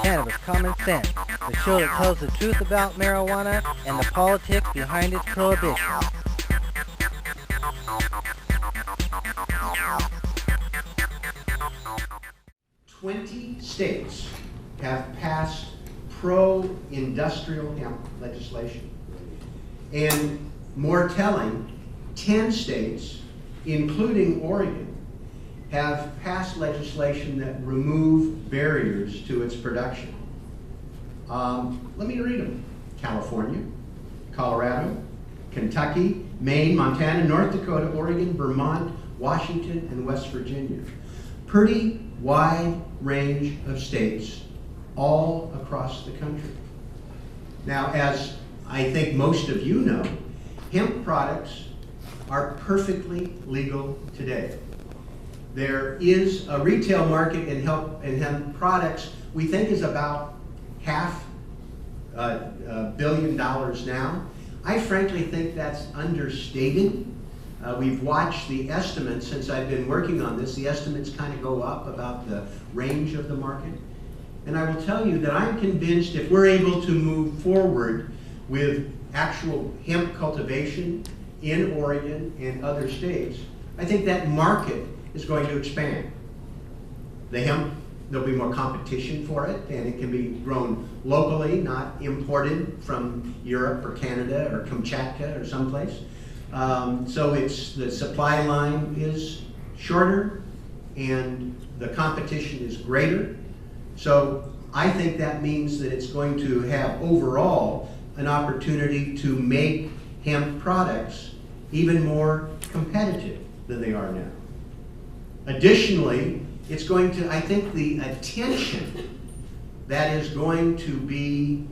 Cannabis Common Sense, the show that tells the truth about marijuana and the politics behind its prohibition. 20 states have passed pro-industrial hemp legislation. And more telling, 10 states, including Oregon, have passed legislation that remove barriers to its production. Let me read them. California, Colorado, Kentucky, Maine, Montana, North Dakota, Oregon, Vermont, Washington, and West Virginia. Pretty wide range of states all across the country. Now, as I think most of you know, hemp products are perfectly legal today. There is a retail market in hemp products we think is about $500 million now. I frankly think that's understated. We've watched the estimates since I've been working on this. The estimates kind of go up about the range of the market. And I will tell you that I'm convinced if we're able to move forward with actual hemp cultivation in Oregon and other states, I think that market is going to expand. The hemp, there'll be more competition for it, and it can be grown locally, not imported from Europe or Canada or Kamchatka or someplace. So the supply line is shorter and the competition is greater. So I think that means that it's going to have overall an opportunity to make hemp products even more competitive than they are now. Additionally, it's going to, I think the attention that is going to be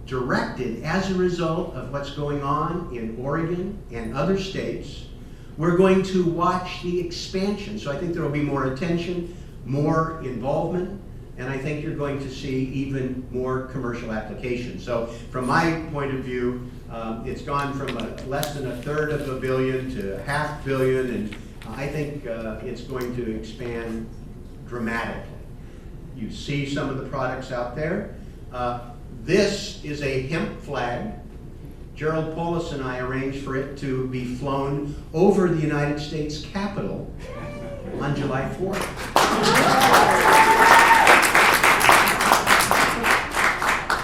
directed as a result of what's going on in Oregon and other states, we're going to watch the expansion. So I think there will be more attention, more involvement, and I think you're going to see even more commercial application. So from my point of view, it's gone from less than $1/3 of a billion to $500 million, and I think it's going to expand dramatically. You see some of the products out there. This is a hemp flag. Gerald Polis and I arranged for it to be flown over the United States Capitol on July 4th.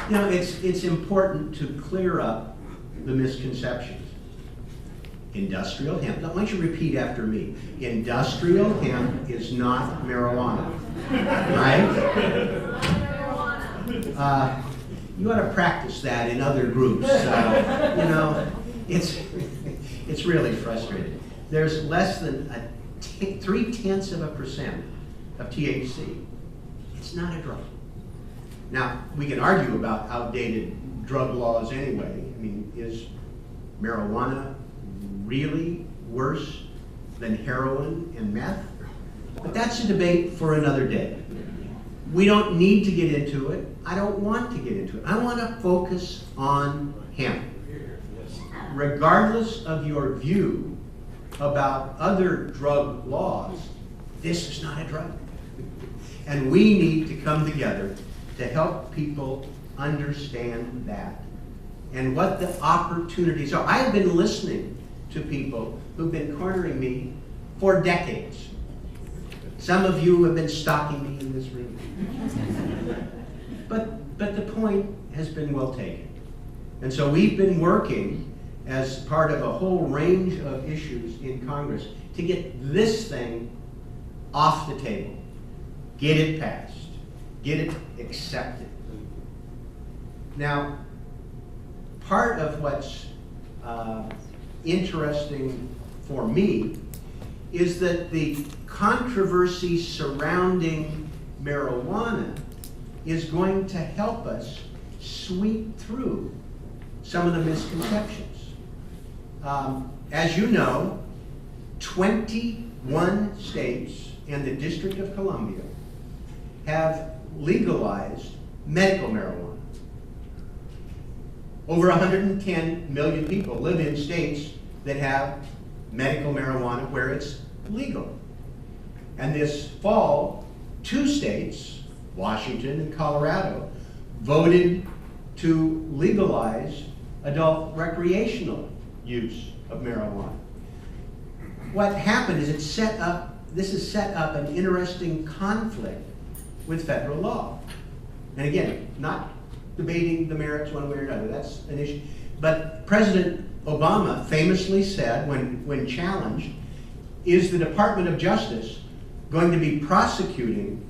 You know, it's important to clear up the misconceptions. Industrial hemp, now why don't you repeat after me? Industrial hemp is not marijuana, right? You ought to practice that in other groups. You know, it's really frustrating. There's less than 0.3% of THC. It's not a drug. Now, we can argue about outdated drug laws anyway. I mean, is marijuana really worse than heroin and meth? But that's a debate for another day. We don't need to get into it. I don't want to get into it. I want to focus on hemp. Regardless of your view about other drug laws, this is not a drug. And we need to come together to help people understand that and what the opportunities are. I have been listening to people who've been cornering me for decades. Some of you have been stalking me in this room. But the point has been well taken. And so we've been working as part of a whole range of issues in Congress to get this thing off the table, get it passed, get it accepted. Now, part of what's interesting for me is that the controversy surrounding marijuana is going to help us sweep through some of the misconceptions. As you know, 21 states and the District of Columbia have legalized medical marijuana. Over 110 million people live in states that have medical marijuana where it's legal. And this fall, 2 states Washington, and Colorado voted to legalize adult recreational use of marijuana. What happened is this has set up an interesting conflict with federal law. And again, not debating the merits one way or another, that's an issue. But President Obama famously said, when challenged, is the Department of Justice going to be prosecuting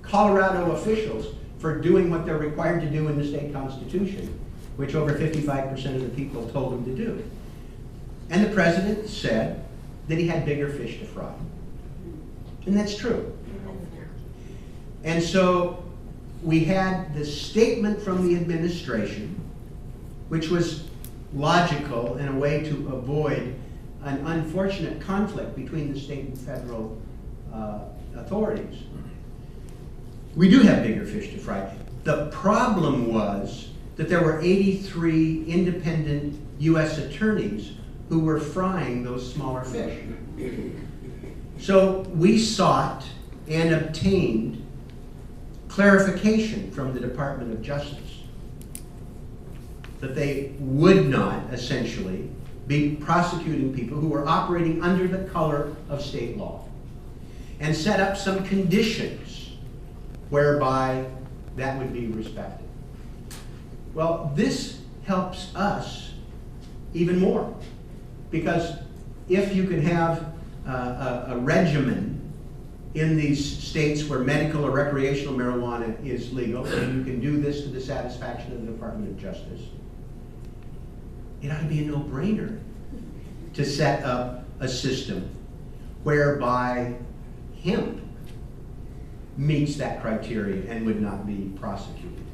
Colorado officials for doing what they're required to do in the state constitution, which over 55% of the people told them to do? And the president said that he had bigger fish to fry. And that's true. And so we had the statement from the administration, which was logical and a way to avoid an unfortunate conflict between the state and federal authorities. We do have bigger fish to fry. The problem was that there were 83 independent U.S. attorneys who were frying those smaller fish. So we sought and obtained clarification from the Department of Justice that they would not essentially be prosecuting people who were operating under the color of state law, and set up some conditions whereby that would be respected. Well, this helps us even more, because if you can have a regimen in these states where medical or recreational marijuana is legal, and you can do this to the satisfaction of the Department of Justice, it ought to be a no-brainer to set up a system whereby hemp meets that criteria and would not be prosecuted.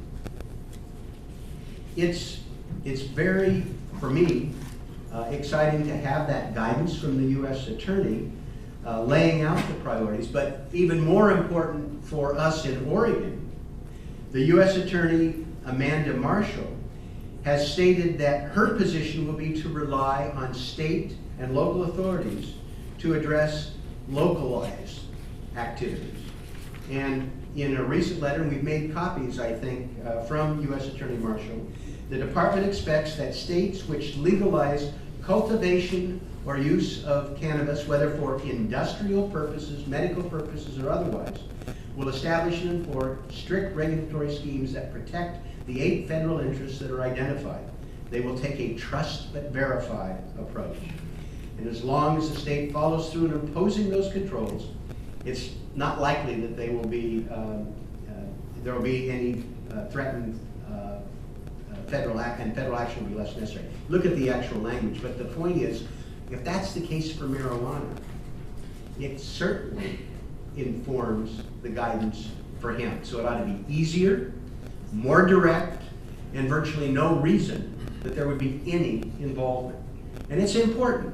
It's very, for me, exciting to have that guidance from the U.S. Attorney laying out the priorities, but even more important for us in Oregon, the U.S. Attorney Amanda Marshall has stated that her position will be to rely on state and local authorities to address localized activities. And in a recent letter, and we've made copies, I think, from U.S. Attorney Marshall, the department expects that states which legalize cultivation or use of cannabis, whether for industrial purposes, medical purposes, or otherwise, will establish and enforce strict regulatory schemes that protect the 8 federal interests that are identified. They will take a trust but verify approach. And as long as the state follows through in imposing those controls, it's not likely that they will be, there will be any threatened federal act, and federal action will be less necessary. Look at the actual language, but the point is, if that's the case for marijuana, it certainly informs the guidance for hemp. So it ought to be easier, more direct, and virtually no reason that there would be any involvement. And it's important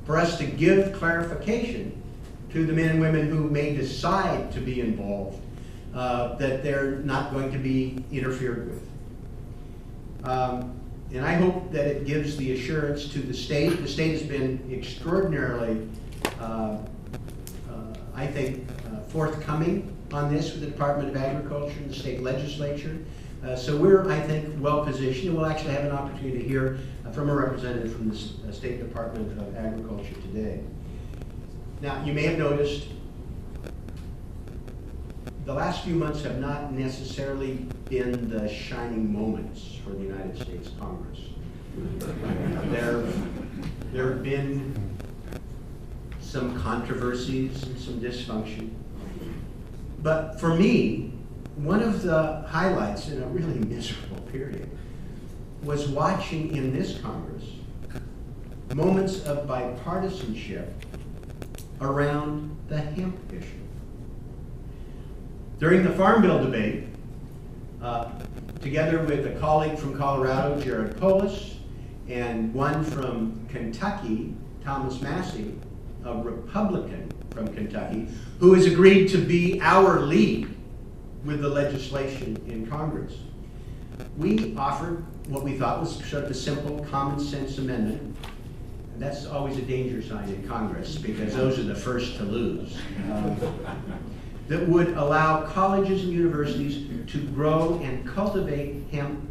for us to give clarification to the men and women who may decide to be involved, that they're not going to be interfered with. And I hope that it gives the assurance to the state. The state has been extraordinarily, I think, forthcoming on this with the Department of Agriculture and the state legislature. So we're, I think, well positioned, and we'll actually have an opportunity to hear from a representative from the State Department of Agriculture today. Now, you may have noticed the last few months have not necessarily been the shining moments for the United States Congress. There have been some controversies and some dysfunction. But for me, one of the highlights in a really miserable period was watching in this Congress moments of bipartisanship around the hemp issue. During the Farm Bill debate, together with a colleague from Colorado, Jared Polis, and one from Kentucky, Thomas Massey, a Republican from Kentucky, who has agreed to be our lead with the legislation in Congress. We offered what we thought was sort of a simple common sense amendment. And that's always a danger sign in Congress, because those are the first to lose. that would allow colleges and universities to grow and cultivate hemp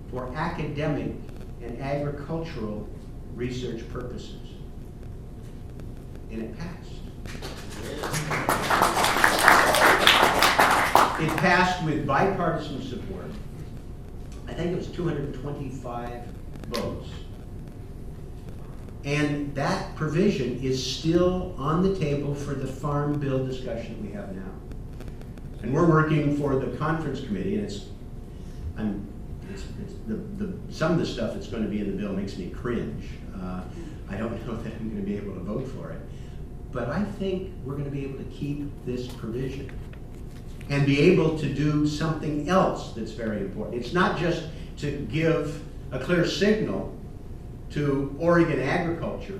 for academic and agricultural research purposes. And it passed. It passed with bipartisan support. I think it was 225 votes. And that provision is still on the table for the Farm Bill discussion we have now. And we're working for the conference committee, and some of the stuff that's going to be in the bill makes me cringe. I don't know that I'm going to be able to vote for it. But I think we're going to be able to keep this provision and be able to do something else that's very important. It's not just to give a clear signal to Oregon agriculture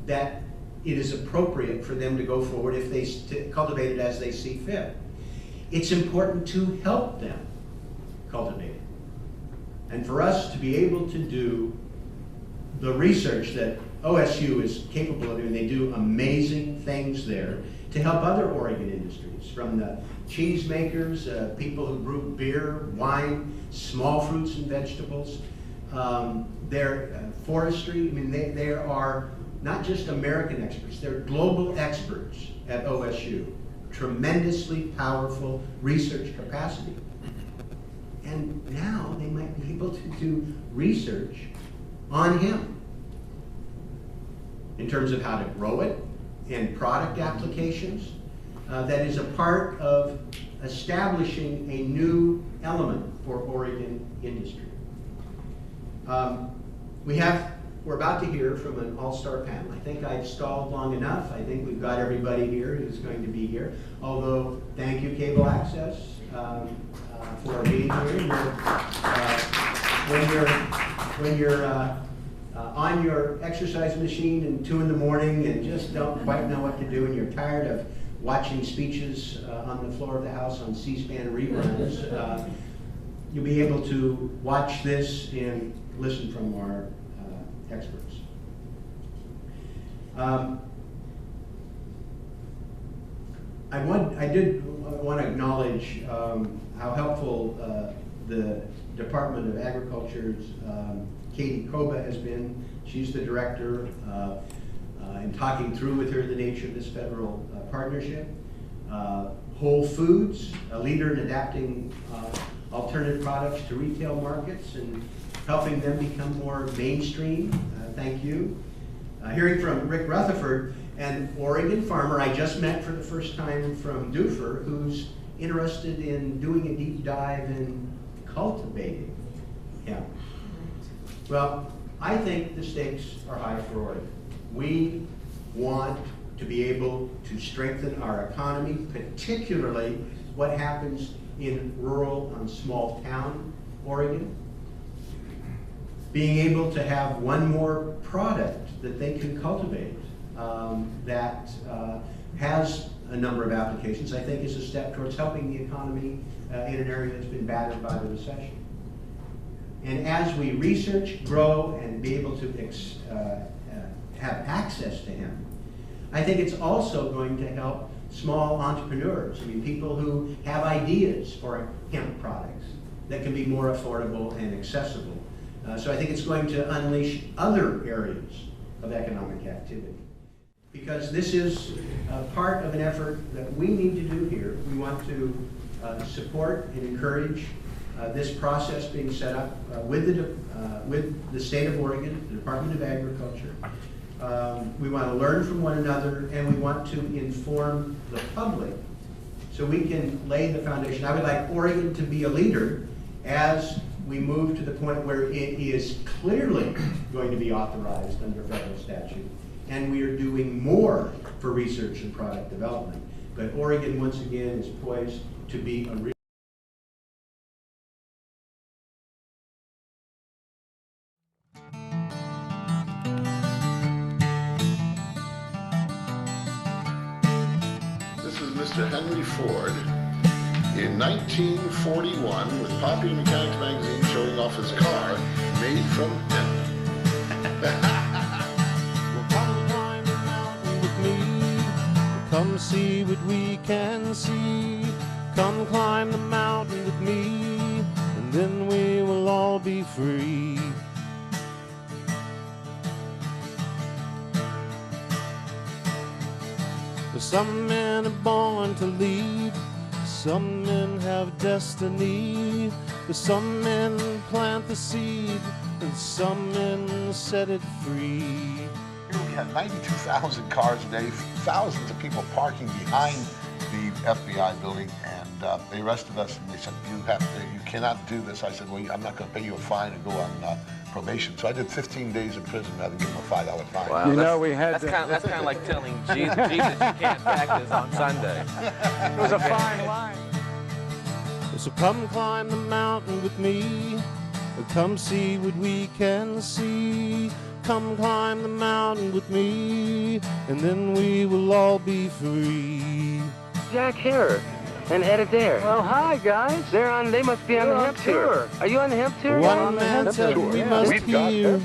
that it is appropriate for them to go forward if they cultivate it as they see fit. It's important to help them cultivate it. And for us to be able to do the research that OSU is capable of doing, they do amazing things there to help other Oregon industries, from the cheese makers, people who brew beer, wine, small fruits and vegetables, their forestry. I mean, they are not just American experts, they're global experts at OSU. Tremendously powerful research capacity. And now they might be able to do research on hemp in terms of how to grow it and product applications. That is a part of establishing a new element for Oregon industry. We're about to hear from an all-star panel. I think I've stalled long enough. I think we've got everybody here who's going to be here. Although, thank you, Cable Access, for being here. When you're on your exercise machine at 2 in the morning and just don't quite know what to do, and you're tired of watching speeches on the floor of the House on C-SPAN reruns, you'll be able to watch this and listen from our experts. I did want to acknowledge how helpful the Department of Agriculture's Katie Koba has been. She's the director, and talking through with her the nature of this federal partnership. Whole Foods, a leader in adapting alternative products to retail markets and helping them become more mainstream. Thank you. Hearing from Rick Rutherford, an Oregon farmer I just met for the first time from Dufur, who's interested in doing a deep dive in cultivating hemp. Well, I think the stakes are high for Oregon. We want to be able to strengthen our economy, particularly what happens in rural and small town Oregon. Being able to have one more product that they can cultivate that has a number of applications, I think is a step towards helping the economy in an area that's been battered by the recession. And as we research, grow, and be able to have access to hemp, I think it's also going to help small entrepreneurs. I mean, people who have ideas for hemp products that can be more affordable and accessible. So I think it's going to unleash other areas of economic activity. Because this is part of an effort that we need to do here. We want to support and encourage this process being set up with the state of Oregon, the Department of Agriculture. We want to learn from one another, and we want to inform the public so we can lay the foundation. I would like Oregon to be a leader as we move to the point where it is clearly going to be authorized under federal statute, and we are doing more for research and product development. But Oregon, once again, is poised to be a This is Mr. Henry Ford in 1941 with Popular Mechanics magazine showing off his car made from hemp. Well, come climb the mountain with me. come see what we can see. Come climb the mountain with me, and then we will all be free. Some men are born to lead, some men have destiny. Some men plant the seed, and some men set it free. Here we had 92,000 cars a day, thousands of people parking behind the FBI building, and they arrested us and they said, you cannot do this. I said, well, I'm not going to pay you a fine and go on probation. So I did 15 days in prison rather than give them a $5 fine. Wow, you know, that's kind of like telling Jesus you can't practice on Sunday. It was a fine line. So come climb the mountain with me, come see what we can see. Come climb the mountain with me, and then we will all be free. Jack here and Ed Adair. Well, hi, guys. They must be on the hemp tour. Are you on the hemp tour? One man said we must hear.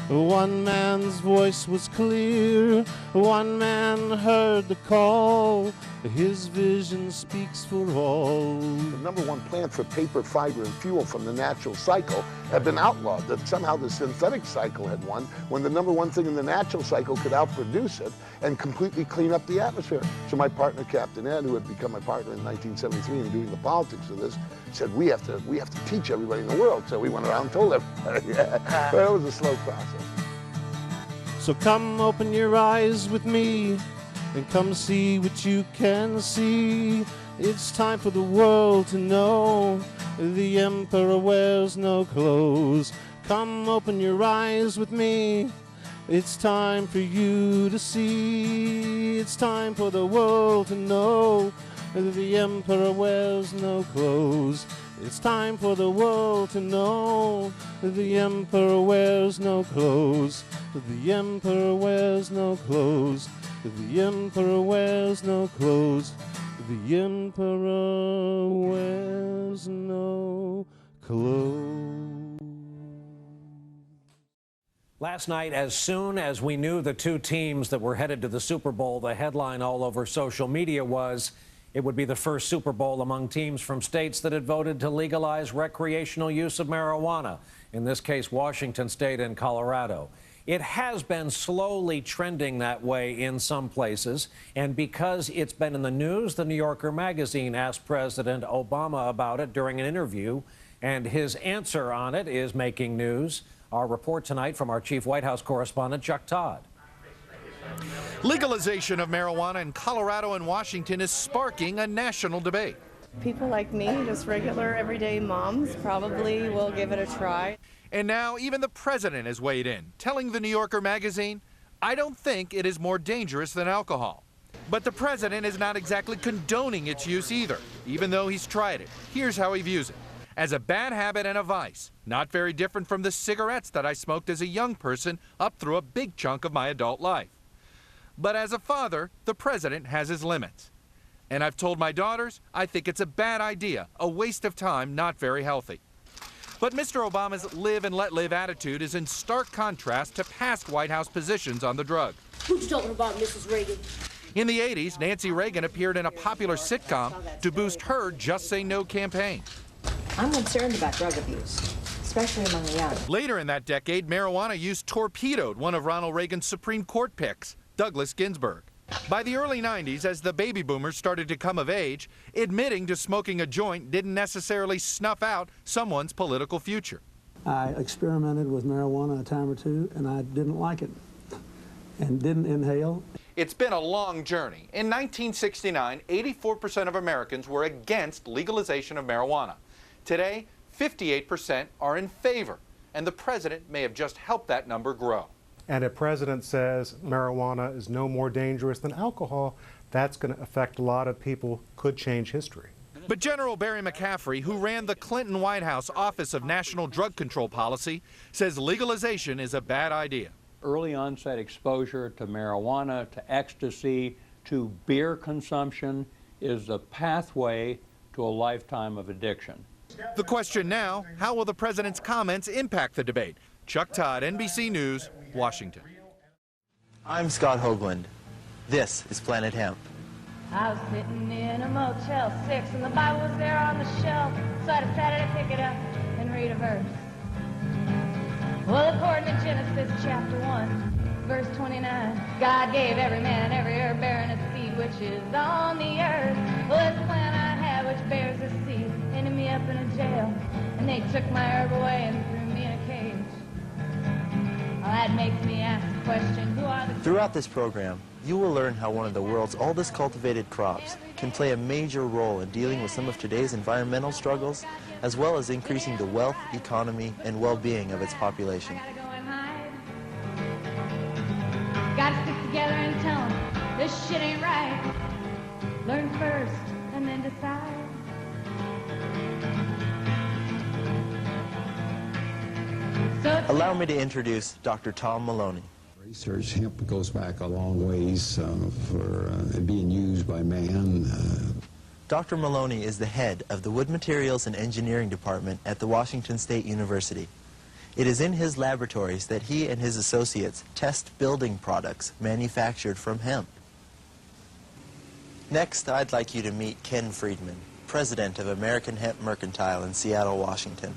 One man's voice was clear. One man heard the call. His vision speaks for all. The number one plant for paper, fiber, and fuel from the natural cycle had been outlawed. That somehow the synthetic cycle had won, when the number one thing in the natural cycle could outproduce it and completely clean up the atmosphere. So my partner, Captain Ed, who had become my partner in 1973 and doing the politics of this, said, we have to teach everybody in the world. So we went around and told everybody. But it was a slow process. So come open your eyes with me, and come see what you can see. It's time for the world to know the emperor wears no clothes. Come open your eyes with me. It's time for you to see. It's time for the world to know the emperor wears no clothes. It's time for the world to know the emperor wears no clothes. The emperor wears no clothes. The emperor wears no clothes. The emperor wears no clothes. Last night, as soon as we knew the two teams that were headed to the Super Bowl, the headline all over social media was it would be the first Super Bowl among teams from states that had voted to legalize recreational use of marijuana, in this case, Washington State and Colorado. It has been slowly trending that way in some places, and because it's been in the news, the New Yorker magazine asked President Obama about it during an interview, and his answer on it is making news. Our report tonight from our chief White House correspondent, Chuck Todd. Legalization of marijuana in Colorado and Washington is sparking a national debate. People like me, just regular everyday moms, probably will give it a try. And now even the president has weighed in, telling the New Yorker magazine, I don't think it is more dangerous than alcohol. But the president is not exactly condoning its use either, even though he's tried it. Here's how he views it. As a bad habit and a vice, not very different from the cigarettes that I smoked as a young person up through a big chunk of my adult life. But as a father, the president has his limits. And I've told my daughters, I think it's a bad idea, a waste of time, not very healthy. But Mr. Obama's live and let live attitude is in stark contrast to past White House positions on the drug. Who's talking about Mrs. Reagan? In the 80s, Nancy Reagan appeared in a popular sitcom to boost her Just Say No campaign. I'm concerned about drug abuse, especially among the young. Later in that decade, marijuana use torpedoed one of Ronald Reagan's Supreme Court picks, Douglas Ginsburg. By the early 90s, as the baby boomers started to come of age, admitting to smoking a joint didn't necessarily snuff out someone's political future. I experimented with marijuana a time or two, and I didn't like it, and didn't inhale. It's been a long journey. In 1969, 84% of Americans were against legalization of marijuana. Today, 58% are in favor, and the president may have just helped that number grow. And a president says marijuana is no more dangerous than alcohol, that's going to affect a lot of people, could change history. But General Barry McCaffrey, who ran the Clinton White House Office of National Drug Control Policy, says legalization is a bad idea. Early onset exposure to marijuana, to ecstasy, to beer consumption is the pathway to a lifetime of addiction. The question now, how will the president's comments impact the debate? Chuck Todd, NBC News, Washington. I'm Scott Hoagland. This is Planet Hemp. I was sitting in a Motel 6 and the Bible was there on the shelf, so I decided to pick it up and read a verse. Well, according to Genesis chapter 1, verse 29, God gave every man every herb bearing its seed which is on the earth. Well, this plant I have which bears this seed ended me up in a jail, and they took my herb away and threw me in a cage. Well, that makes me ask the question, who are the... Throughout this program, you will learn how one of the world's oldest cultivated crops can play a major role in dealing with some of today's environmental struggles, as well as increasing the wealth, economy, and well-being of its population. Gotta stick together and tell them this shit ain't right. Learn first and then decide. Allow me to introduce Dr. Tom Maloney. Research, hemp goes back a long ways for being used by man. Dr. Maloney is the head of the Wood Materials and Engineering Department at the Washington State University. It is in his laboratories that he and his associates test building products manufactured from hemp. Next, I'd like you to meet Ken Friedman, president of American Hemp Mercantile in Seattle, Washington.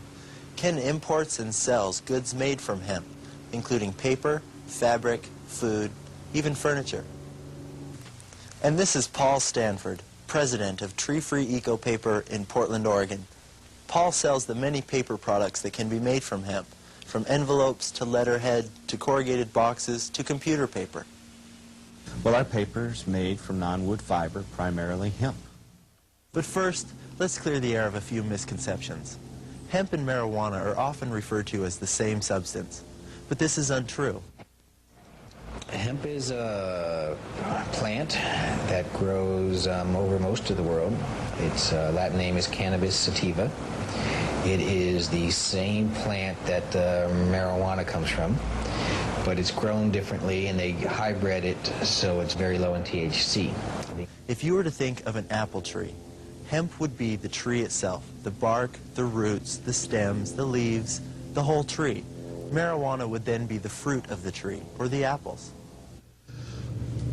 Ken imports and sells goods made from hemp, including paper, fabric, food, even furniture. And this is Paul Stanford, president of Tree Free Eco Paper in Portland, Oregon. Paul sells the many paper products that can be made from hemp, from envelopes to letterhead to corrugated boxes to computer paper. Well, our paper is made from non-wood fiber, primarily hemp. But first, let's clear the air of a few misconceptions. Hemp and marijuana are often referred to as the same substance, but this is untrue. Hemp is a plant that grows over most of the world. Its Latin name is Cannabis sativa. It is the same plant that marijuana comes from, but it's grown differently, and they hybrid it so it's very low in THC. If you were to think of an apple tree, hemp would be the tree itself, the bark, the roots, the stems, the leaves, the whole tree. Marijuana would then be the fruit of the tree, or the apples.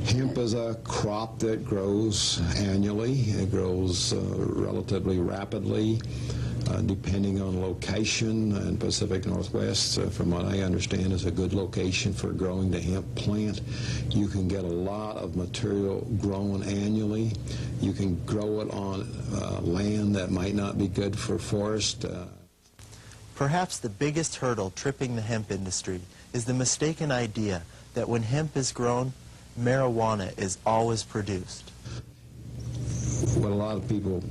Hemp is a crop that grows annually. It grows relatively rapidly, depending on location. In Pacific Northwest, from what I understand, is a good location for growing the hemp plant. You can get a lot of material grown annually. You can grow it on land that might not be good for forest. Perhaps the biggest hurdle tripping the hemp industry is the mistaken idea that when hemp is grown, marijuana is always produced. What a lot of people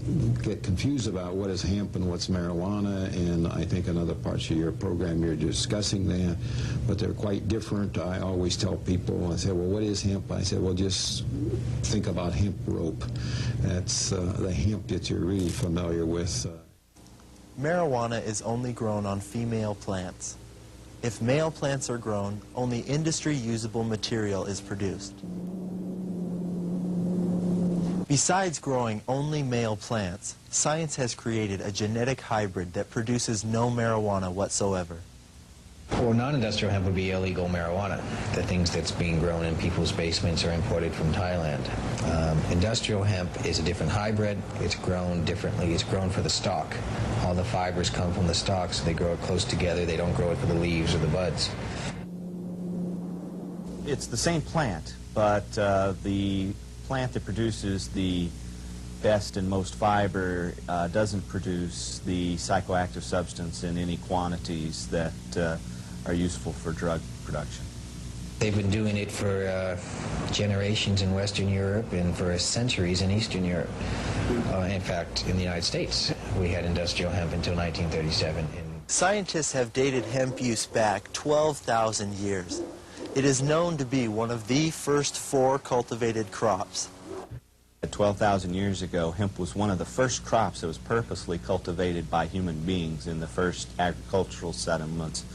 get confused about, what is hemp and what's marijuana, and I think in other parts of your program you're discussing that, but they're quite different. I always tell people, I say, well, what is hemp? I say, well, just think about hemp rope. That's the hemp that you're really familiar with. Marijuana is only grown on female plants. If male plants are grown, only industry-usable material is produced. Besides growing only male plants, science has created a genetic hybrid that produces no marijuana whatsoever. Well, non-industrial hemp would be illegal marijuana. The things that's being grown in people's basements are imported from Thailand. Industrial hemp is a different hybrid. It's grown differently. It's grown for the stalk. All the fibers come from the stalk, so they grow it close together. They don't grow it for the leaves or the buds. It's the same plant, but the plant that produces the best and most fiber doesn't produce the psychoactive substance in any quantities that are useful for drug production. They've been doing it for generations in Western Europe and for centuries in Eastern Europe. In fact, in the United States, we had industrial hemp until 1937. Scientists have dated hemp use back 12,000 years. It is known to be one of the first 4 cultivated crops. 12,000 years ago, hemp was one of the first crops that was purposely cultivated by human beings in the first agricultural settlements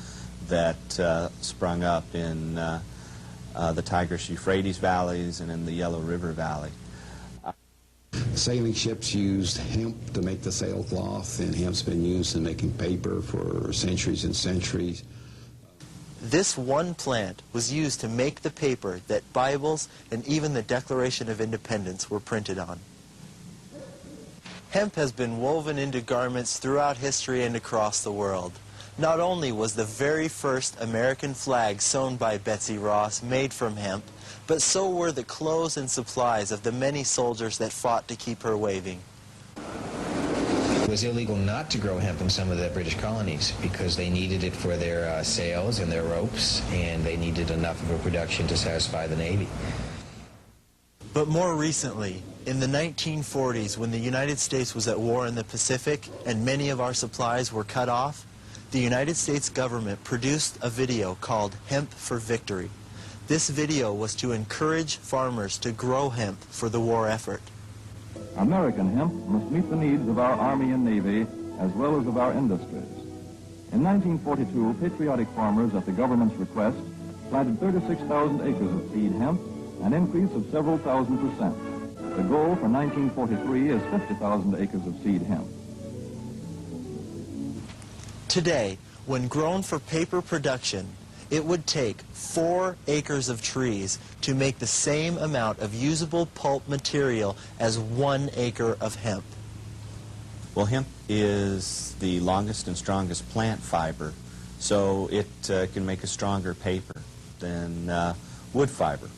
that sprung up in the Tigris-Euphrates valleys and in the Yellow River Valley. Sailing ships used hemp to make the sailcloth, and hemp's been used in making paper for centuries and centuries. This one plant was used to make the paper that Bibles and even the Declaration of Independence were printed on. Hemp has been woven into garments throughout history and across the world. Not only was the very first American flag sewn by Betsy Ross made from hemp, but so were the clothes and supplies of the many soldiers that fought to keep her waving. It was illegal not to grow hemp in some of the British colonies because they needed it for their sails and their ropes, and they needed enough of a production to satisfy the Navy. But more recently, in the 1940s, when the United States was at war in the Pacific and many of our supplies were cut off, the United States government produced a video called Hemp for Victory. This video was to encourage farmers to grow hemp for the war effort. American hemp must meet the needs of our Army and Navy as well as of our industries. In 1942, patriotic farmers, at the government's request, planted 36,000 acres of seed hemp, an increase of several thousand%. The goal for 1943 is 50,000 acres of seed hemp. Today, when grown for paper production, it would take 4 acres of trees to make the same amount of usable pulp material as 1 acre of hemp. Well, hemp is the longest and strongest plant fiber, so it can make a stronger paper than wood fiber.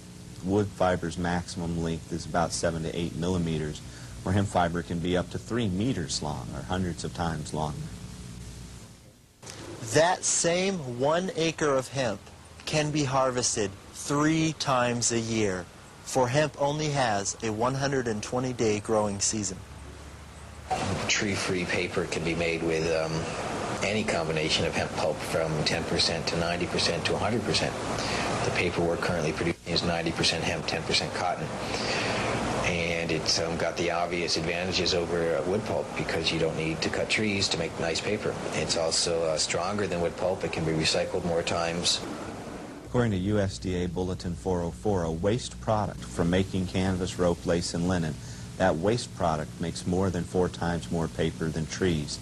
Wood fiber's maximum length is about 7 to 8 millimeters, where hemp fiber can be up to 3 meters long, or hundreds of times longer. That same 1 acre of hemp can be harvested 3 times a year, for hemp only has a 120-day growing season. Tree-free paper can be made with any combination of hemp pulp from 10% to 90% to 100%. The paper we're currently producing is 90% hemp, 10% cotton. And it's got the obvious advantages over wood pulp because you don't need to cut trees to make nice paper. It's also stronger than wood pulp. It can be recycled more times. According to USDA Bulletin 404, a waste product from making canvas, rope, lace, and linen, that waste product makes more than 4 times more paper than trees.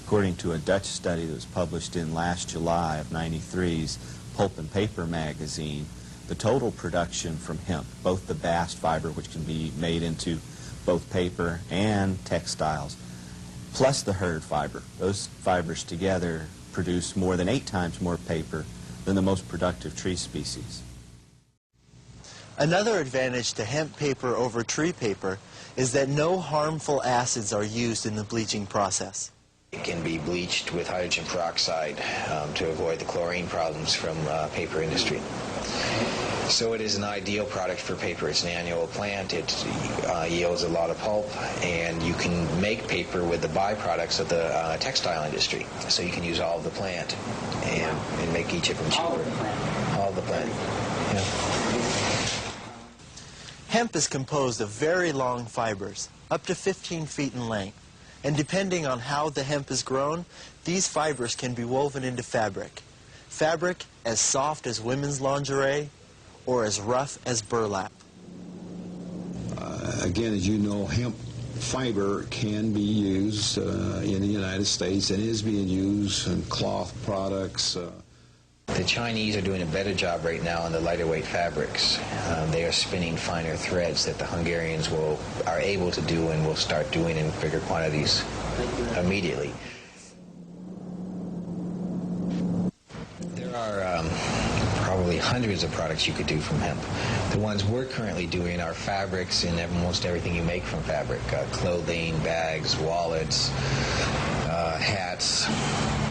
According to a Dutch study that was published in last July of '93's Pulp and Paper magazine, the total production from hemp, both the bast fiber, which can be made into both paper and textiles, plus the hurd fiber, those fibers together produce more than 8 times more paper than the most productive tree species. Another advantage to hemp paper over tree paper is that no harmful acids are used in the bleaching process. It can be bleached with hydrogen peroxide to avoid the chlorine problems from paper industry. So it is an ideal product for paper. It's an annual plant. It yields a lot of pulp, and you can make paper with the byproducts of the textile industry. So you can use all of the plant and make each of them cheaper. All of the plant. Yeah. Hemp is composed of very long fibers, up to 15 feet in length. And depending on how the hemp is grown, these fibers can be woven into fabric. Fabric as soft as women's lingerie or as rough as burlap. Again, as you know, hemp fiber can be used in the United States and is being used in cloth products. The Chinese are doing a better job right now on the lighter weight fabrics. They are spinning finer threads that the Hungarians are able to do and will start doing in bigger quantities immediately. There are probably hundreds of products you could do from hemp. The ones we're currently doing are fabrics and almost everything you make from fabric. Clothing, bags, wallets, hats,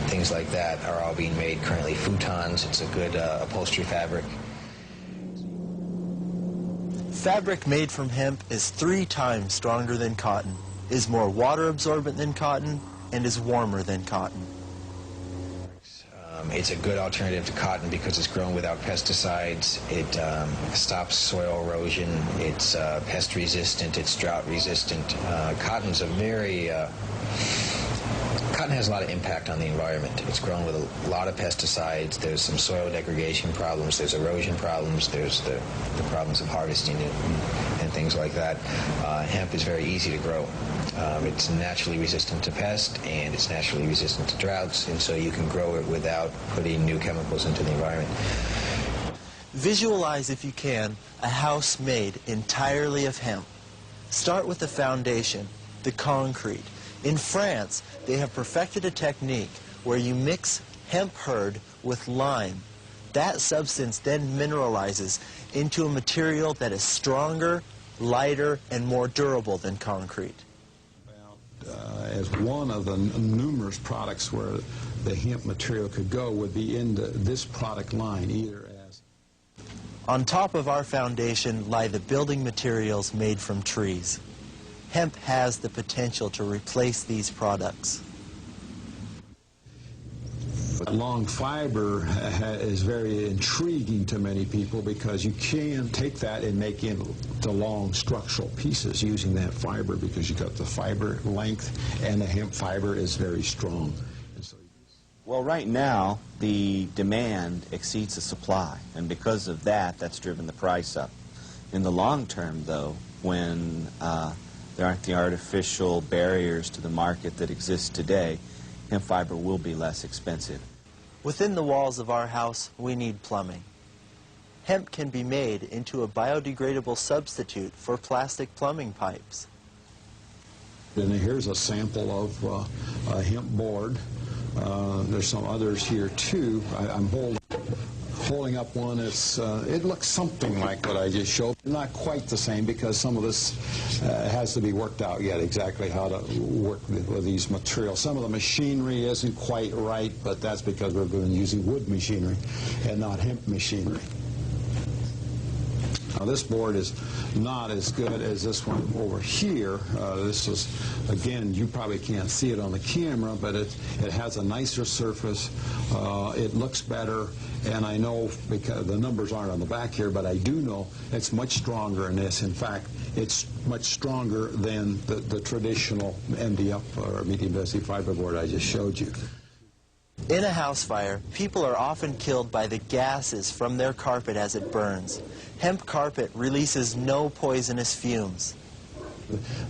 things like that are all being made currently. Futons, it's a good upholstery fabric. Fabric made from hemp is 3 times stronger than cotton, is more water absorbent than cotton, and is warmer than cotton. It's a good alternative to cotton because it's grown without pesticides. It stops soil erosion. It's pest resistant. It's drought resistant. Cotton's Cotton has a lot of impact on the environment. It's grown with a lot of pesticides. There's some soil degradation problems. There's erosion problems. There's the problems of harvesting it and things like that. Hemp is very easy to grow. It's naturally resistant to pests, and it's naturally resistant to droughts, and so you can grow it without putting new chemicals into the environment. Visualize, if you can, a house made entirely of hemp. Start with the foundation, the concrete. In France, they have perfected a technique where you mix hemp hurd with lime. That substance then mineralizes into a material that is stronger, lighter, and more durable than concrete. As one of the numerous products where the hemp material could go would be into this product line, either as... On top of our foundation lie the building materials made from trees. Hemp has the potential to replace these products. Long fiber is very intriguing to many people because you can take that and make into long structural pieces using that fiber, because you got the fiber length and the hemp fiber is very strong. Well, right now, the demand exceeds the supply, and because of that, that's driven the price up. In the long term, though, when there aren't the artificial barriers to the market that exist today, hemp fiber will be less expensive. Within the walls of our house, we need plumbing. Hemp can be made into a biodegradable substitute for plastic plumbing pipes. And here's a sample of a hemp board. There's some others here too. I'm holding up one. It looks something like what I just showed. Not quite the same, because some of this has to be worked out yet, exactly how to work with these materials. Some of the machinery isn't quite right, but that's because we're using wood machinery and not hemp machinery. Now, this board is not as good as this one over here. This is, again, you probably can't see it on the camera, but it has a nicer surface. It looks better, and I know, because the numbers aren't on the back here, but I do know it's much stronger in this. In fact, it's much stronger than the traditional MDF or medium density fiberboard I just showed you. In a house fire, people are often killed by the gases from their carpet as it burns. Hemp carpet releases no poisonous fumes.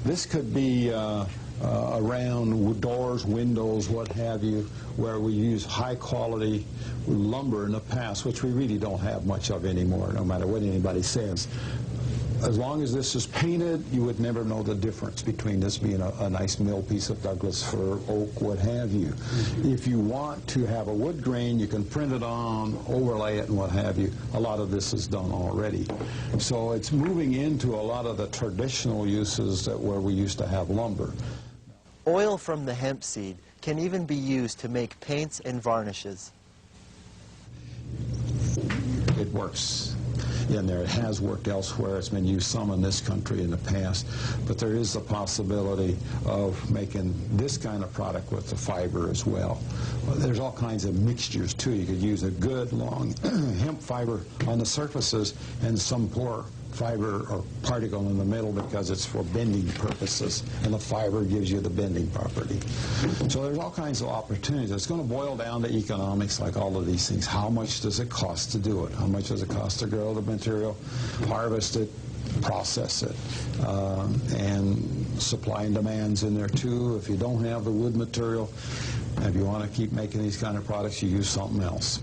This could be around doors, windows, what have you, where we use high-quality lumber in the past, which we really don't have much of anymore, no matter what anybody says. As long as this is painted, you would never know the difference between this being a nice mill piece of Douglas fir, oak, what have you. If you want to have a wood grain, you can print it on, overlay it, and what have you. A lot of this is done already. So it's moving into a lot of the traditional uses where we used to have lumber. Oil from the hemp seed can even be used to make paints and varnishes. It works in there. It has worked elsewhere. It's been used some in this country in the past, but there is the possibility of making this kind of product with the fiber as well. There's all kinds of mixtures too. You could use a good long hemp fiber on the surfaces and some poor fiber or particle in the middle, because it's for bending purposes, and the fiber gives you the bending property. So there's all kinds of opportunities. It's going to boil down to economics, like all of these things. How much does it cost to do it? How much does it cost to grow the material, harvest it, process it? And supply and demand's in there too. If you don't have the wood material, if you want to keep making these kind of products, you use something else.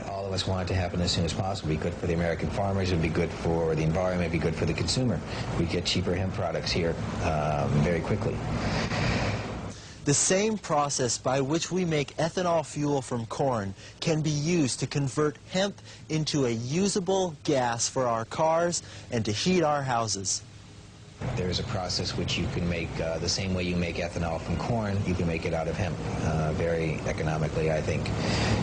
All of us want it to happen as soon as possible. It'd be good for the American farmers. It'd be good for the environment. It'd be good for the consumer. We get cheaper hemp products here very quickly. The same process by which we make ethanol fuel from corn can be used to convert hemp into a usable gas for our cars and to heat our houses. There is a process which you can make the same way you make ethanol from corn. You can make it out of hemp very economically, I think.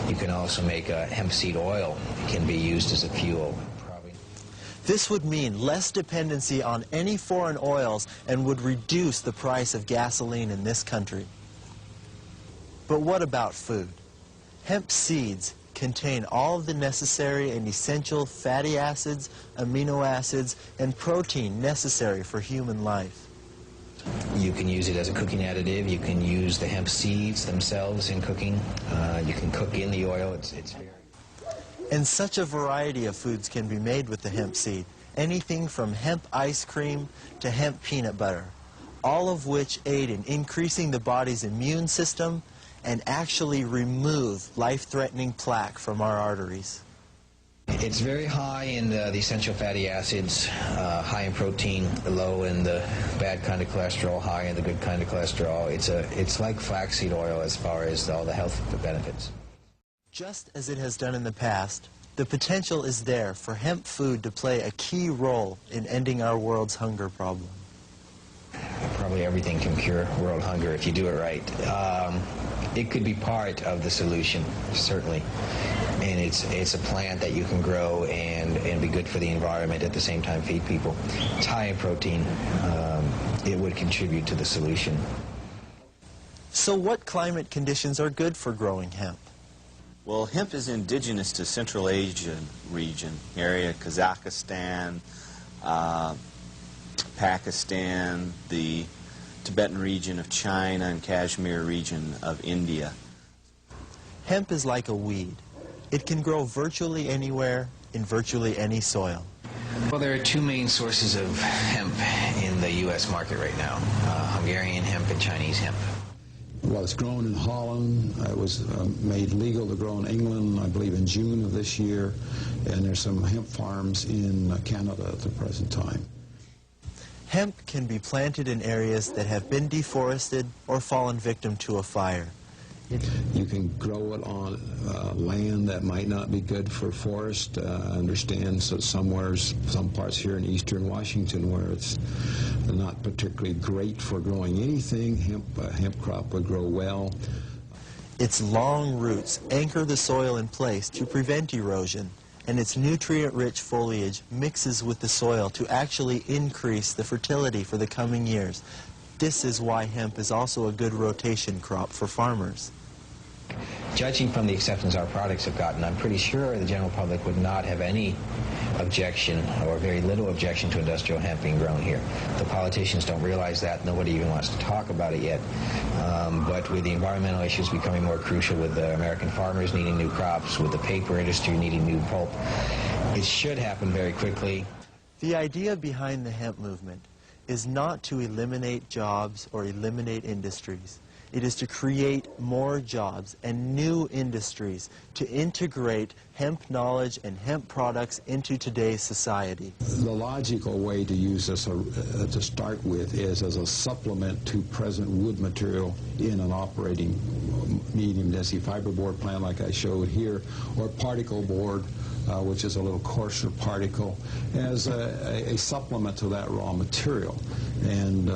You can also make hemp seed oil. It can be used as a fuel. This would mean less dependency on any foreign oils and would reduce the price of gasoline in this country. But what about food? Hemp seeds contain all of the necessary and essential fatty acids, amino acids, and protein necessary for human life. You can use it as a cooking additive. You can use the hemp seeds themselves in cooking. You can cook in the oil. It's very... And such a variety of foods can be made with the hemp seed. Anything from hemp ice cream to hemp peanut butter, all of which aid in increasing the body's immune system and actually remove life-threatening plaque from our arteries. It's very high in the essential fatty acids, high in protein, low in the bad kind of cholesterol, high in the good kind of cholesterol. It's like flaxseed oil as far as all the health benefits. Just as it has done in the past, the potential is there for hemp food to play a key role in ending our world's hunger problem. Probably everything can cure world hunger if you do it right. It could be part of the solution, certainly. And it's a plant that you can grow and be good for the environment, at the same time feed people. It's high in protein. It would contribute to the solution. So what climate conditions are good for growing hemp? Well, hemp is indigenous to Central Asia region, area Kazakhstan, Pakistan, the Tibetan region of China, and Kashmir region of India. Hemp is like a weed. It can grow virtually anywhere, in virtually any soil. Well, there are two main sources of hemp in the U.S. market right now, Hungarian hemp and Chinese hemp. Well, it's grown in Holland. It was made legal to grow in England, I believe, in June of this year. And there's some hemp farms in Canada at the present time. Hemp can be planted in areas that have been deforested or fallen victim to a fire. You can grow it on land that might not be good for forest. I understand some parts here in eastern Washington where it's not particularly great for growing anything. Hemp crop would grow well. Its long roots anchor the soil in place to prevent erosion, and its nutrient-rich foliage mixes with the soil to actually increase the fertility for the coming years. This is why hemp is also a good rotation crop for farmers. Judging from the acceptance our products have gotten, I'm pretty sure the general public would not have any objection, or very little objection, to industrial hemp being grown here. The politicians don't realize that. Nobody even wants to talk about it yet. But with the environmental issues becoming more crucial, with the American farmers needing new crops, with the paper industry needing new pulp, it should happen very quickly. The idea behind the hemp movement is not to eliminate jobs or eliminate industries. It is to create more jobs and new industries to integrate hemp knowledge and hemp products into today's society. The logical way to use this to start with is as a supplement to present wood material in an operating medium density fiberboard plant like I showed here, or particle board, which is a little coarser particle, as a supplement to that raw material. And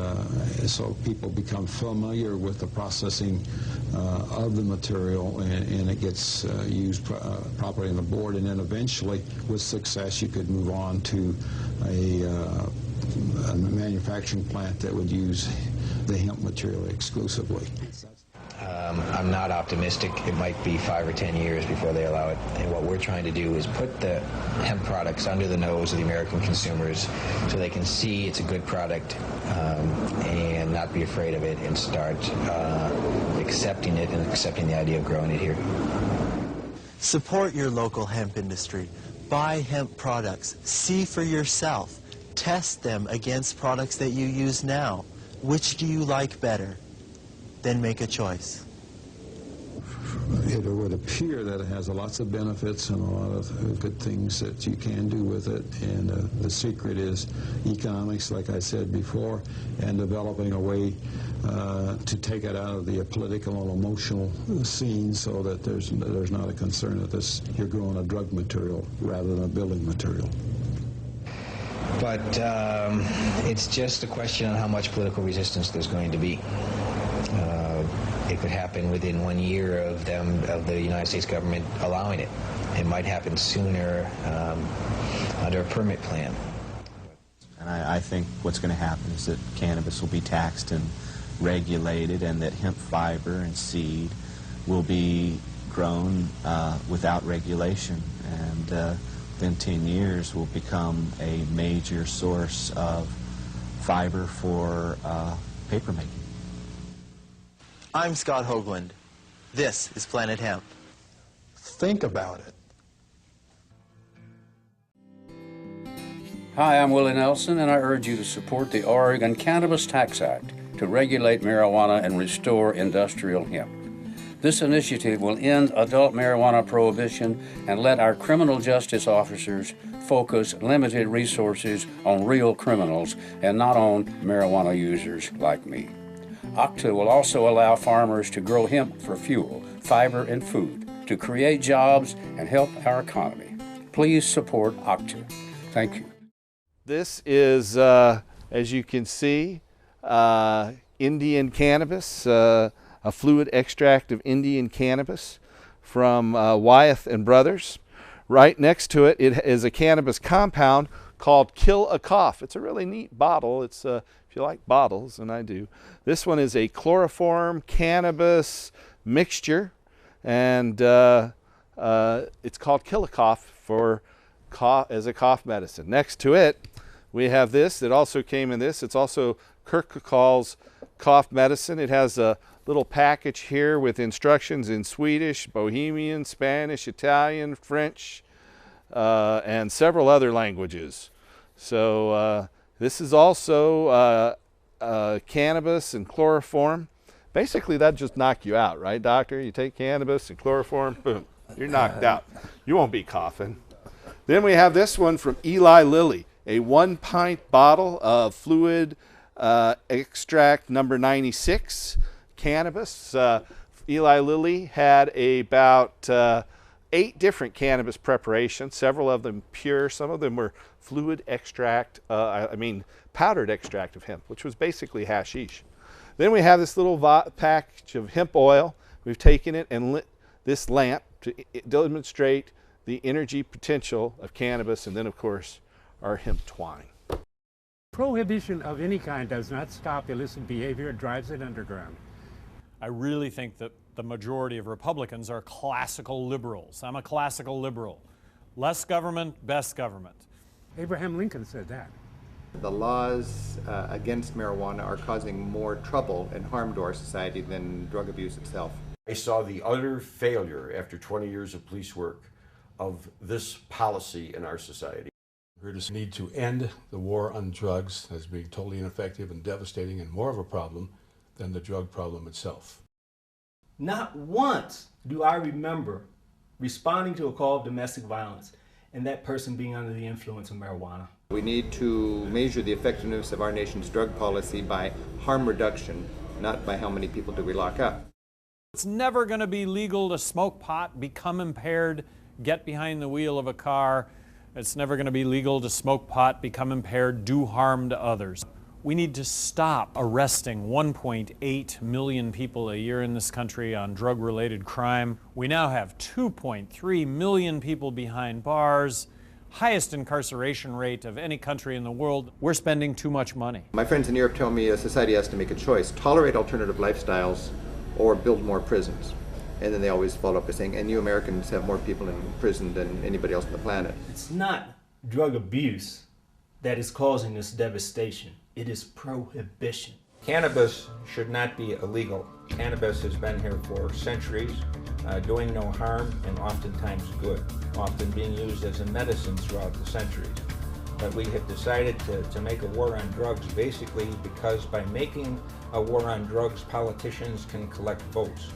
so people become familiar with the processing of the material, and it gets used properly in the board, and then eventually, with success, you could move on to a manufacturing plant that would use the hemp material exclusively. I'm not optimistic. It might be 5 or 10 years before they allow it. And what we're trying to do is put the hemp products under the nose of the American consumers so they can see it's a good product and not be afraid of it, and start accepting it and accepting the idea of growing it here. Support your local hemp industry. Buy hemp products. See for yourself. Test them against products that you use now. Which do you like better? Then make a choice. It would appear that it has lots of benefits and a lot of good things that you can do with it, and the secret is economics, like I said before, and developing a way to take it out of the political and emotional scene so that there's not a concern that you're growing a drug material rather than a building material. But it's just a question on how much political resistance there's going to be. It could happen within 1 year of the United States government allowing it. It might happen sooner under a permit plan. And I think what's going to happen is that cannabis will be taxed and regulated, and that hemp fiber and seed will be grown without regulation, and within 10 years will become a major source of fiber for papermaking. I'm Scott Hoagland. This is Planet Hemp. Think about it. Hi, I'm Willie Nelson, and I urge you to support the Oregon Cannabis Tax Act to regulate marijuana and restore industrial hemp. This initiative will end adult marijuana prohibition and let our criminal justice officers focus limited resources on real criminals and not on marijuana users like me. OCTA will also allow farmers to grow hemp for fuel, fiber, and food to create jobs and help our economy. Please support OCTA. Thank you. This is, as you can see, Indian cannabis, a fluid extract of Indian cannabis from Wyeth and Brothers. Right next to it, it is a cannabis compound called Kill a Cough. It's a really neat bottle. It's if you like bottles, and I do. This one is a chloroform cannabis mixture, and it's called Kill a Cough as a cough medicine. Next to it, we have this. It also came in this. It's also Kirkcalls cough medicine. It has a little package here with instructions in Swedish, Bohemian, Spanish, Italian, French, and several other languages. So this is also cannabis and chloroform. Basically, that just knock you out, right, doctor? You take cannabis and chloroform, boom, you're knocked out. You won't be coughing. Then we have this one from Eli Lilly, a 1-pint bottle of fluid extract number 96 cannabis. Eli Lilly had about 8 different cannabis preparations, several of them pure, some of them were fluid extract, powdered extract of hemp, which was basically hashish. Then we have this little package of hemp oil. We've taken it and lit this lamp to demonstrate the energy potential of cannabis, and then of course our hemp twine. Prohibition of any kind does not stop illicit behavior, it drives it underground. I really think that the majority of Republicans are classical liberals. I'm a classical liberal. Less government, best government. Abraham Lincoln said that. The laws against marijuana are causing more trouble and harm to our society than drug abuse itself. I saw the utter failure after 20 years of police work of this policy in our society. We just need to end the war on drugs as being totally ineffective and devastating and more of a problem than the drug problem itself. Not once do I remember responding to a call of domestic violence and that person being under the influence of marijuana. We need to measure the effectiveness of our nation's drug policy by harm reduction, not by how many people do we lock up. It's never going to be legal to smoke pot, become impaired, get behind the wheel of a car. It's never going to be legal to smoke pot, become impaired, do harm to others. We need to stop arresting 1.8 million people a year in this country on drug-related crime. We now have 2.3 million people behind bars, highest incarceration rate of any country in the world. We're spending too much money. My friends in Europe tell me a society has to make a choice, tolerate alternative lifestyles or build more prisons. And then they always follow up by saying, and you Americans have more people in prison than anybody else on the planet. It's not drug abuse that is causing this devastation. It is prohibition. Cannabis should not be illegal. Cannabis has been here for centuries, doing no harm and oftentimes good, often being used as a medicine throughout the centuries. But we have decided to make a war on drugs basically because by making a war on drugs, politicians can collect votes.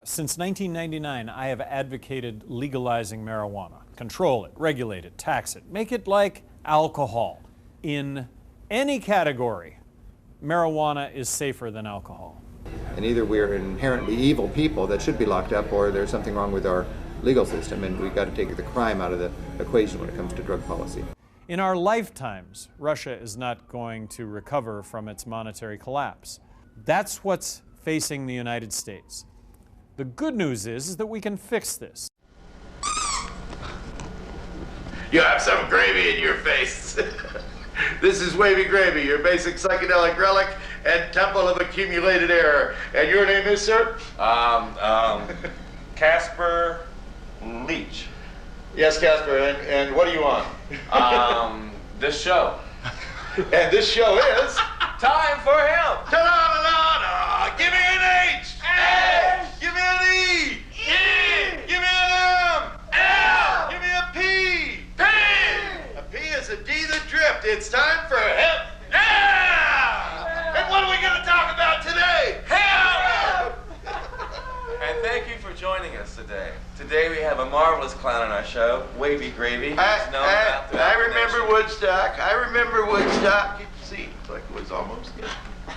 Since 1999, I have advocated legalizing marijuana. Control it, regulate it, tax it, make it like alcohol. In any category, marijuana is safer than alcohol. And either we're inherently evil people that should be locked up or there's something wrong with our legal system and we've got to take the crime out of the equation when it comes to drug policy. In our lifetimes, Russia is not going to recover from its monetary collapse. That's what's facing the United States. The good news is that we can fix this. You have some gravy in your face. This is Wavy Gravy, your basic psychedelic relic and temple of accumulated error. And your name is, sir? Casper Leach. Yes, Casper, and what do you want? This show. And this show is? Time for hemp. Ta-da-da-da-da! Give me an H! H. Give me an E! E. Give me an M! M. Give me a P! P. A P is a D that dripped. It's time for hemp. Yeah. And what are we going to talk about today? Hemp. And thank you for joining us today. Today we have a marvelous clown on our show, Wavy Gravy. He's known out throughout I the remember nation. Woodstock. I remember Woodstock. You see, it's like it was almost good.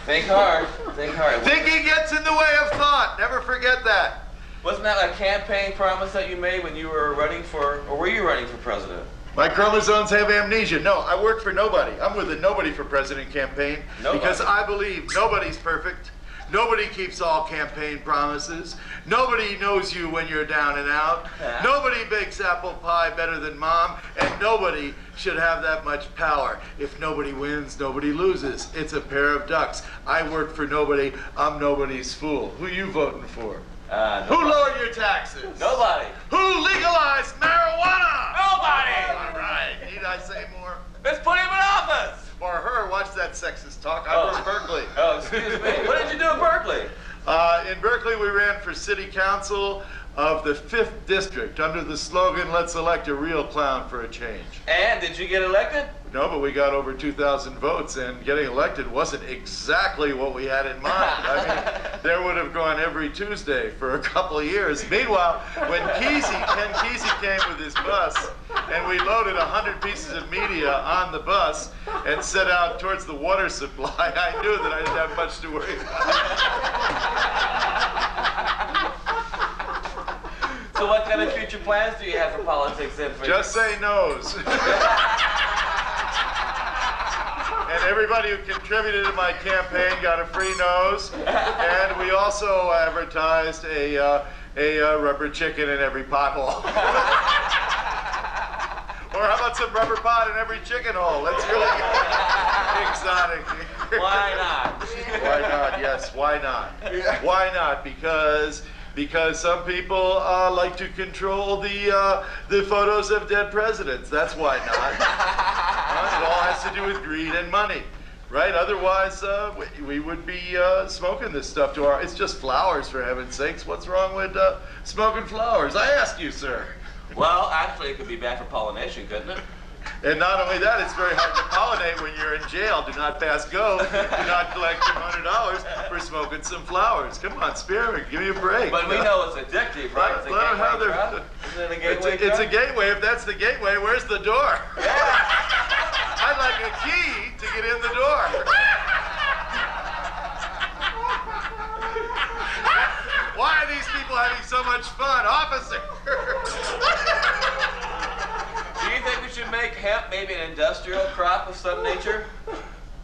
Think hard. Think hard. Thinking gets in the way of thought. Never forget that. Wasn't that a campaign promise that you made when you were running for, or were you running for president? My chromosomes have amnesia. No, I work for nobody. I'm with the Nobody for President campaign Nobody. because I believe nobody's perfect. Nobody keeps all campaign promises. Nobody knows you when you're down and out. Nobody bakes apple pie better than mom, and nobody should have that much power. If nobody wins, nobody loses. It's a pair of ducks. I work for nobody. I'm nobody's fool. Who you voting for? Who lowered your taxes? Nobody. Who legalized marijuana? Nobody. All right. Need I say more? Let's put him in office. Or her. Watch that sexist talk. I'm from Berkeley. Oh, excuse me. What did you do in Berkeley? In Berkeley, we ran for city council of the 5th district under the slogan, "Let's elect a real clown for a change." And did you get elected? No, but we got over 2,000 votes, and getting elected wasn't exactly what we had in mind. I mean, there would have gone every Tuesday for a couple of years. Meanwhile, when Ken Kesey came with his bus, and we loaded 100 pieces of media on the bus and set out towards the water supply, I knew that I didn't have much to worry about. So what kind of future plans do you have for politics then? Just say no's. And everybody who contributed to my campaign got a free nose. And we also advertised a rubber chicken in every pothole. Or how about some rubber pot in every chicken hole? That's really exotic. Why not? Why not? Yes, why not? Why not? Because some people like to control the photos of dead presidents. That's why not. It all has to do with greed and money, right? Otherwise, we would be smoking this stuff to our... It's just flowers, for heaven's sakes. What's wrong with smoking flowers? I ask you, sir. Well, actually, it could be bad for pollination, couldn't it? And not only that, it's very hard to pollinate when you're in jail. Do not pass go. Do not collect $200 for smoking some flowers. Come on, spare me. Give me a break. But we know it's addictive, right? It's a gateway drug. Isn't it a gateway drug? It's a gateway. If that's the gateway, where's the door? I'd like a key to get in the door. Why are these people having so much fun? Officer! Do you think we should make hemp maybe an industrial crop of some nature?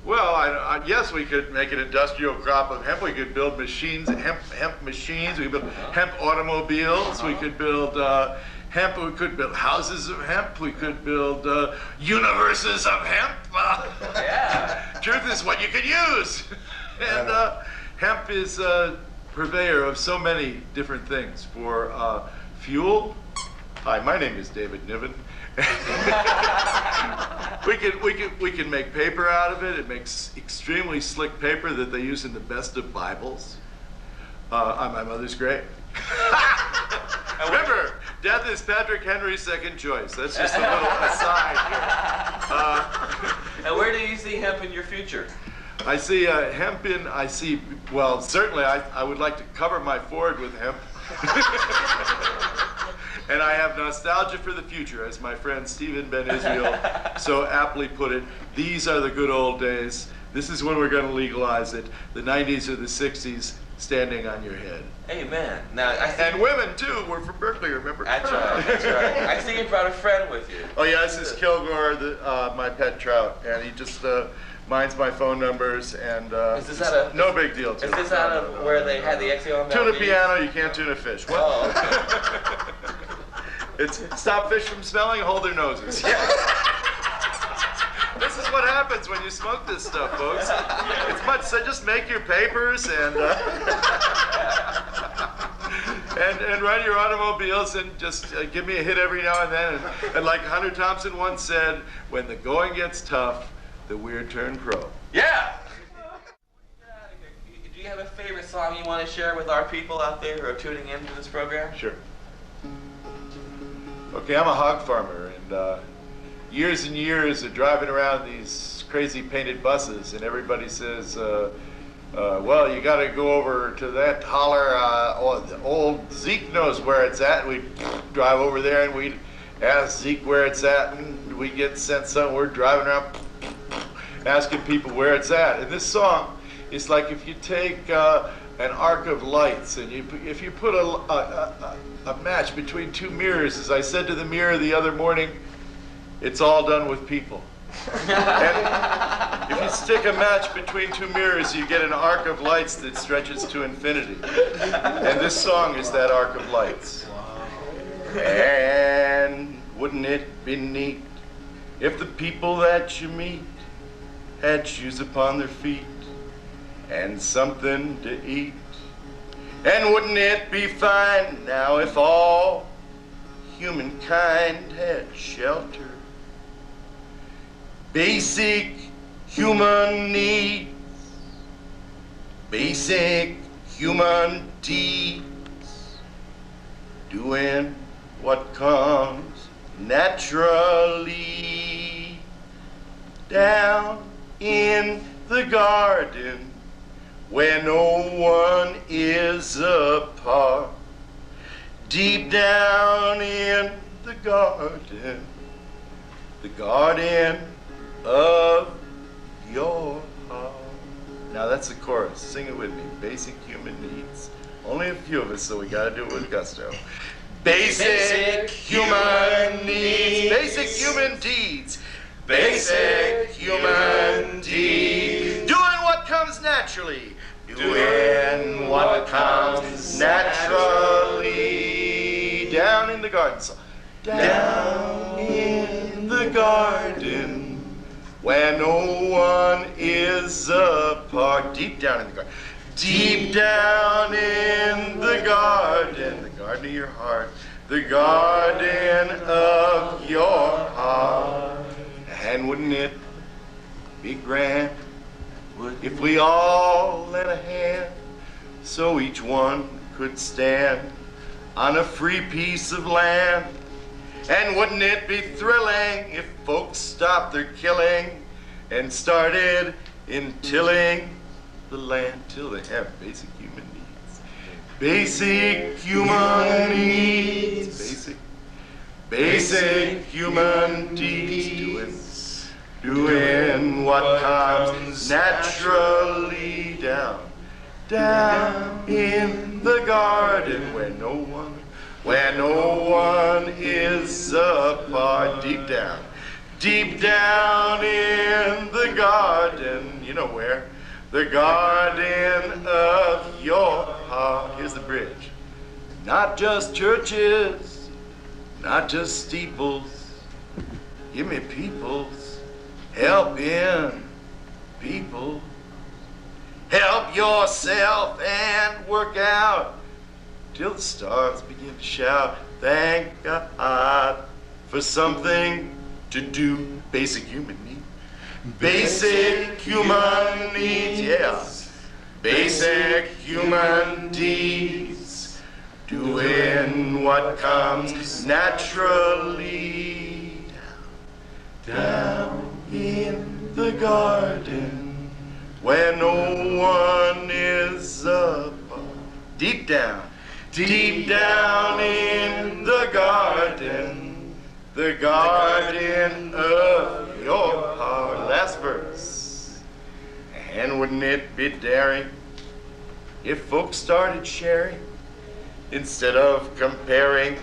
Well, yes, we could make an industrial crop of hemp. We could build machines, hemp machines. We could build hemp automobiles. We could build hemp. We could build houses of hemp. We could build universes of hemp. Yeah. Truth is what you could use. And hemp is a purveyor of so many different things. For fuel. Hi, my name is David Niven. we can make paper out of it. It makes extremely slick paper that they use in the best of Bibles on my mother's grave. Remember, death is Patrick Henry's second choice. That's just a little aside here. And where do you see hemp in your future? I see hemp in, well, certainly I would like to cover my Ford with hemp. And I have nostalgia for the future, as my friend Stephen Ben Israel so aptly put it. These are the good old days. This is when we're going to legalize it. The 90s or the 60s, standing on your head. Amen. Now, and women, too. We're from Berkeley, remember? That's right, that's right. I see you brought a friend with you. Oh, yeah, this is Kilgore, my pet trout. And he just minds my phone numbers, and is this out of, no big deal. Is this out of where they had the Exxon? Tune a piano, you can't tune a fish. What? Oh, okay. It's stop fish from smelling, hold their noses. Yeah. This is what happens when you smoke this stuff, folks. It's much, so just make your papers and run your automobiles and just give me a hit every now and then. And like Hunter Thompson once said, when the going gets tough, the weird turn pro. Yeah! song you want to share with our people out there who are tuning in to this program? Sure. Okay, I'm a hog farmer, and years and years of driving around these crazy painted buses, and everybody says, well, you got to go over to that holler. Old Zeke knows where it's at. We'd drive over there and we'd ask Zeke where it's at, and we get sent some. We're driving around asking people where it's at. And this song is like if you take an arc of lights and if you put a match between two mirrors, as I said to the mirror the other morning, it's all done with people. And if you stick a match between two mirrors, you get an arc of lights that stretches to infinity. And this song is that arc of lights. And wouldn't it be neat if the people that you meet had shoes upon their feet and something to eat? And wouldn't it be fine now if all humankind had shelter? Basic human needs, basic human deeds, doing what comes naturally. Down in the garden where no one is apart, deep down in the garden of your heart. Now that's the chorus. Sing it with me. Basic human needs. Only a few of us, so we gotta do it with gusto. Basic human needs. Basic human deeds. Basic human deeds. Doing what comes naturally. Doing what comes naturally. Down in the garden. Down in the garden where no one is apart. Deep down in the garden. Deep down in the garden of your heart, the garden of your heart. And wouldn't it be grand if we all lent a hand so each one could stand on a free piece of land? And wouldn't it be thrilling if folks stopped their killing and started in tilling the land till they have basic human needs? Basic human needs. Basic human deeds. Doing what comes naturally down in the garden where no one is apart. Deep down in the garden, you know where, the garden of your heart. Here's the bridge. Not just churches, not just steeples, give me peoples, help in people. Help yourself and work out till the stars begin to shout. Thank God for something to do. Basic human needs. Basic human needs, yeah. Basic human deeds. Doing what comes naturally. Down in the garden where no one is apart. Deep down in the garden of your heart. Last verse. And wouldn't it be daring if folks started sharing instead of comparing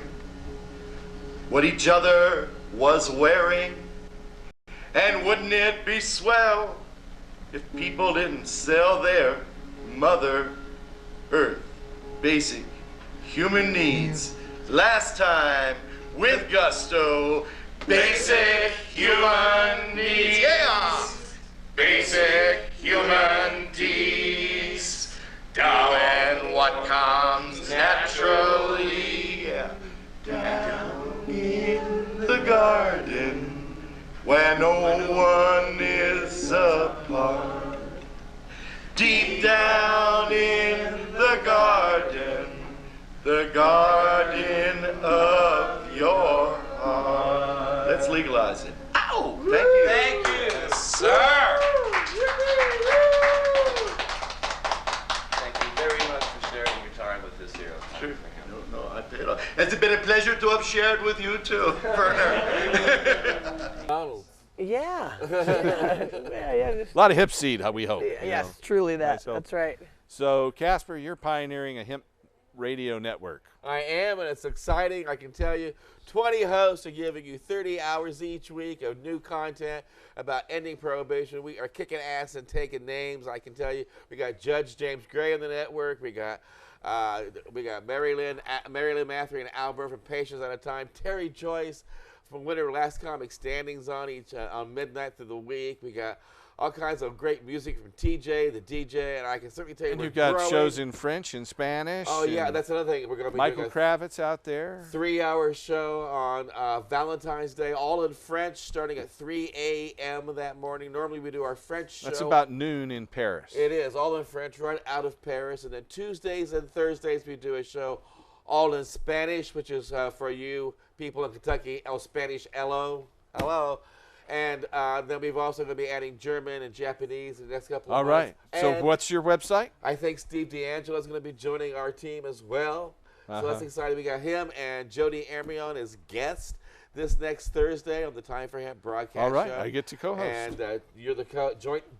what each other was wearing? And wouldn't it be swell if people didn't sell their Mother Earth basic human needs? Last time with gusto, basic human needs. Yeah! Basic human deeds. Doing what comes naturally. Yeah. Down in the garden where no one is apart. Deep down in the garden of your heart. Let's legalize it. Ow! Thank you. Thank you, sir. Thank you very much for sharing your time with us here. Sure. No, I feel it. Has it been a pleasure to have shared with you too, Werner? Yeah. A lot of hip seed, we hope. Yes, truly that. Nice. That's right. So, Casper, you're pioneering a hemp radio network. I am, and it's exciting. I can tell you, 20 hosts are giving you 30 hours each week of new content about ending prohibition. We are kicking ass and taking names. I can tell you, we got Judge James Gray on the network. We got Mary Lynn Mathery and Albert from Patients at a Time. Terry Joyce from Winter Last Comic Standings on midnight through the week. We got all kinds of great music from TJ, the DJ, and I can certainly tell you And you've got shows in French and Spanish. Oh, yeah, that's another thing. We're going to be Michael doing Kravitz out there. 3-hour show on Valentine's Day, all in French, starting at 3 a.m. that morning. Normally we do our French show. That's about noon in Paris. It is, all in French, right out of Paris. And then Tuesdays and Thursdays we do a show all in Spanish, which is for you people in Kentucky, El Spanish, hello. And then we've also going to be adding German and Japanese in the next couple of months. All right. So And what's your website? I think Steve D'Angelo is going to be joining our team as well. So that's exciting. We got him and Jody Emery as guests this next Thursday on the Time for Hemp broadcast All right. show. I get to co-host. And you're the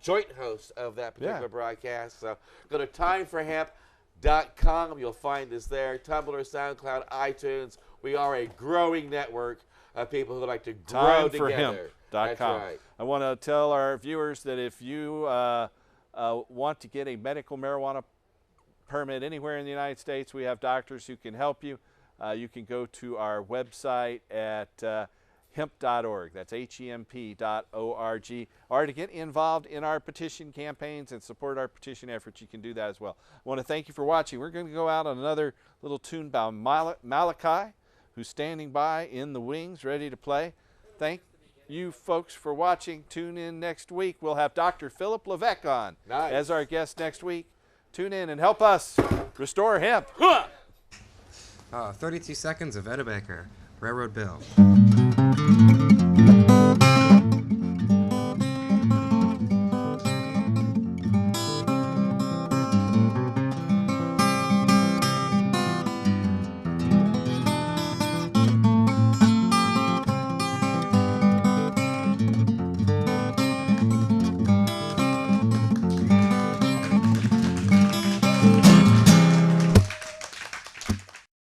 joint host of that particular broadcast. So go to timeforhemp.com. You'll find us there. Tumblr, SoundCloud, iTunes. We are a growing network of people who like to grow together. That's right. I want to tell our viewers that if you want to get a medical marijuana permit anywhere in the United States, we have doctors who can help you. You can go to our website at hemp.org. That's HEMP.org. Or to get involved in our petition campaigns and support our petition efforts, you can do that as well. I want to thank you for watching. We're going to go out on another little tune by Malachi, who's standing by in the wings, ready to play. Thank you folks for watching. Tune in next week. We'll have Dr. Philip Levesque on as our guest next week. Tune in and help us restore hemp. 32 seconds of Etta Baker, Railroad Bill.